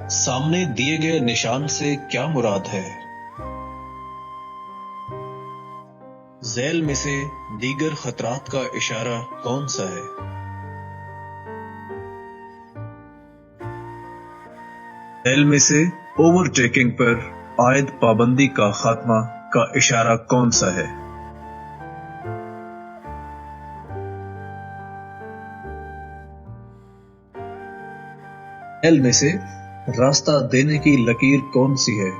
सामने दिए गए निशान से क्या मुराद है? झैल में से दीगर खतरात का इशारा कौन सा है? झैल में से ओवरटेकिंग पर आयद पाबंदी का खात्मा का इशारा कौन सा है? झैल में से रास्ता देने की लकीर कौन सी है?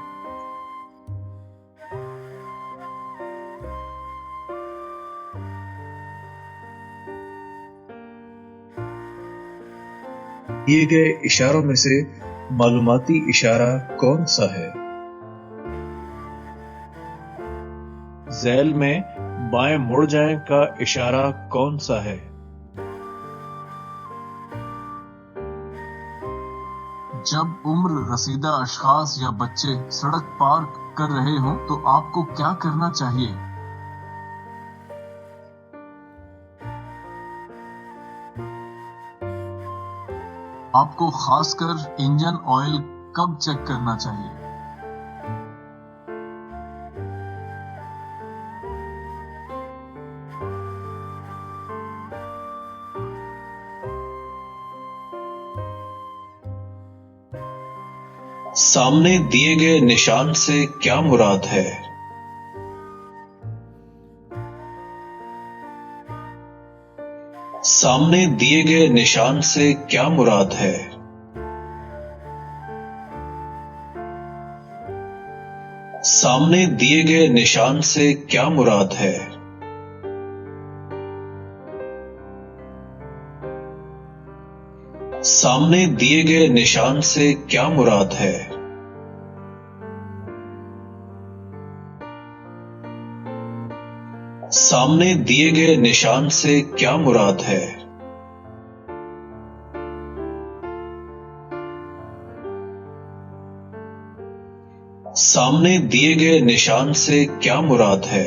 दिए गए इशारों में से मालूमाती इशारा कौन सा है? झैल में बाएं मुड़ जाएं का इशारा कौन सा है? जब उम्र रसीदा अशखास या बच्चे सड़क पार कर रहे हों तो आपको क्या करना चाहिए? आपको खासकर इंजन ऑयल कब चेक करना चाहिए? सामने दिए गए निशान से क्या मुराद है? सामने दिए गए निशान से क्या मुराद है? सामने दिए गए निशान से क्या मुराद है? सामने दिए गए निशान से क्या मुराद है? सामने दिए गए निशान से क्या मुराद है? सामने दिए गए निशान से क्या मुराद है?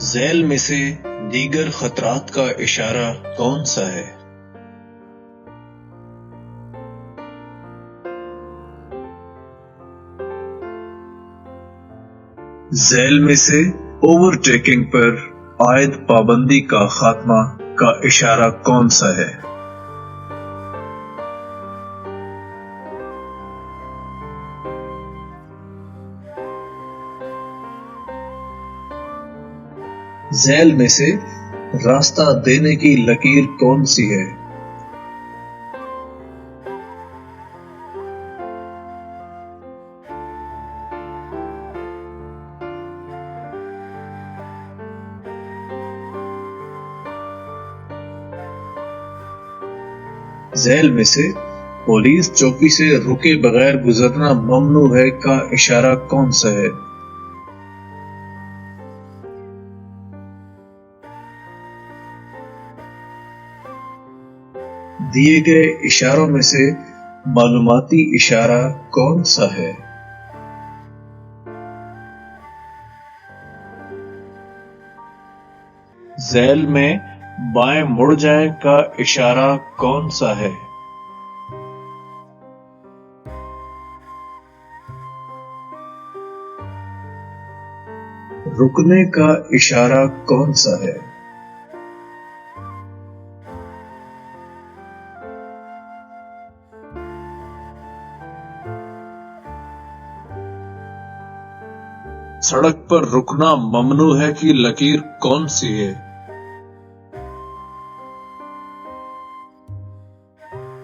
झैल में से दीगर खतरात का इशारा कौन सा है? झैल में से ओवरटेकिंग पर आयद पाबंदी का खात्मा का इशारा कौन सा है? झैल में से रास्ता देने की लकीर कौन सी है? झैल में से पुलिस चौकी से रुके बगैर गुजरना ममनू है का इशारा कौन सा है? दिए गए इशारों में से मालूमाती इशारा कौन सा है? झैल में बाएं मुड़ जाएं का इशारा कौन सा है? रुकने का इशारा कौन सा है? सड़क पर रुकना ममनू है की लकीर कौन सी है?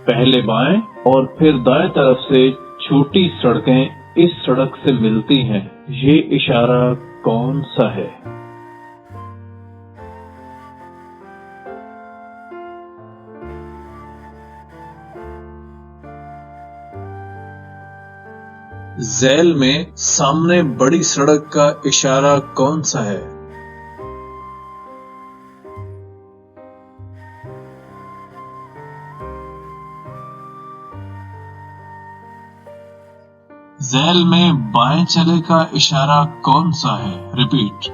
पहले बाएं और फिर दाएं तरफ से छोटी सड़कें इस सड़क से मिलती हैं, ये इशारा कौन सा है? झैल में सामने बड़ी सड़क का इशारा कौन सा है? झैल में बाएं चले का इशारा कौन सा है? रिपीट।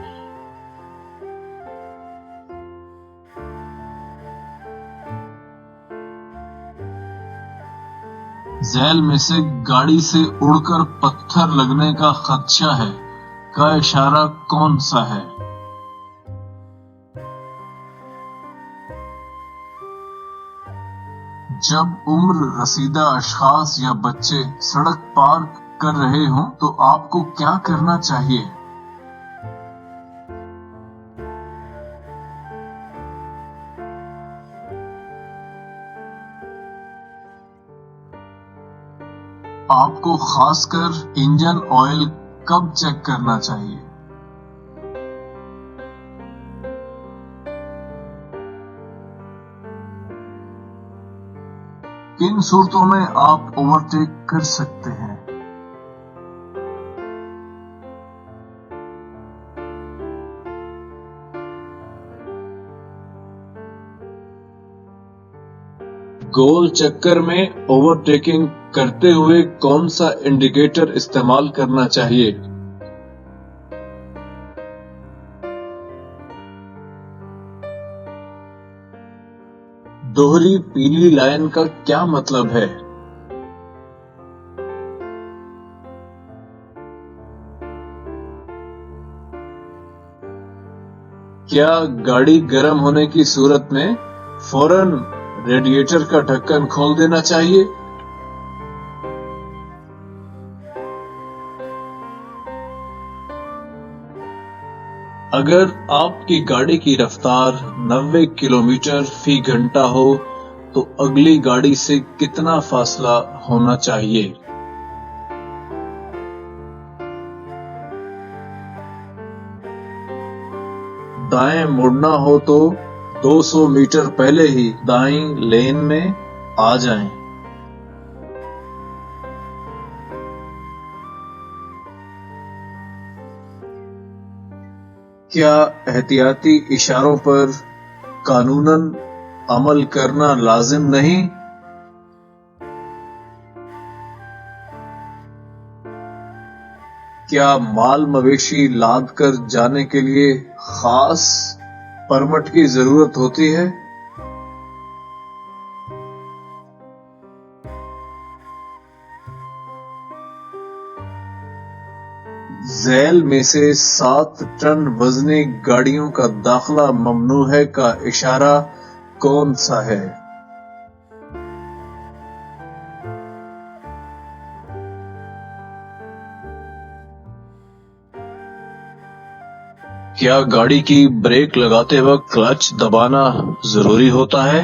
ذیل میں سے گاڑی سے اڑ کر پتھر لگنے کا خدشہ ہے کا اشارہ کون سا ہے؟ جب عمر رسیدہ اشخاص یا بچے سڑک پار کر رہے ہوں تو آپ کو کیا کرنا چاہیے؟ آپ کو خاص کر انجن آئل کب چیک کرنا چاہیے؟ کن صورتوں میں آپ اوورٹیک کر سکتے ہیں؟ گول چکر میں اوورٹیکنگ کرتے ہوئے کون سا انڈیکیٹر استعمال کرنا چاہیے؟ دوہری پیلی لائن کا کیا مطلب ہے؟ کیا گاڑی گرم ہونے کی صورت میں فوراً ریڈیٹر کا ڈھکن کھول دینا چاہیے؟ اگر آپ کی گاڑی کی رفتار 90 کلومیٹر فی گھنٹہ ہو تو اگلی گاڑی سے کتنا فاصلہ ہونا چاہیے؟ دائیں مڑنا ہو تو 200 میٹر پہلے ہی دائیں لین میں آ جائیں۔ کیا احتیاطی اشاروں پر قانوناً عمل کرنا لازم نہیں؟ کیا مال مویشی لاد کر جانے کے لیے خاص پرمٹ کی ضرورت ہوتی ہے؟ ذیل میں سے 7 ٹن وزنی گاڑیوں کا داخلہ ممنوع ہے کا اشارہ کون سا ہے؟ کیا گاڑی کی بریک لگاتے وقت کلچ دبانا ضروری ہوتا ہے؟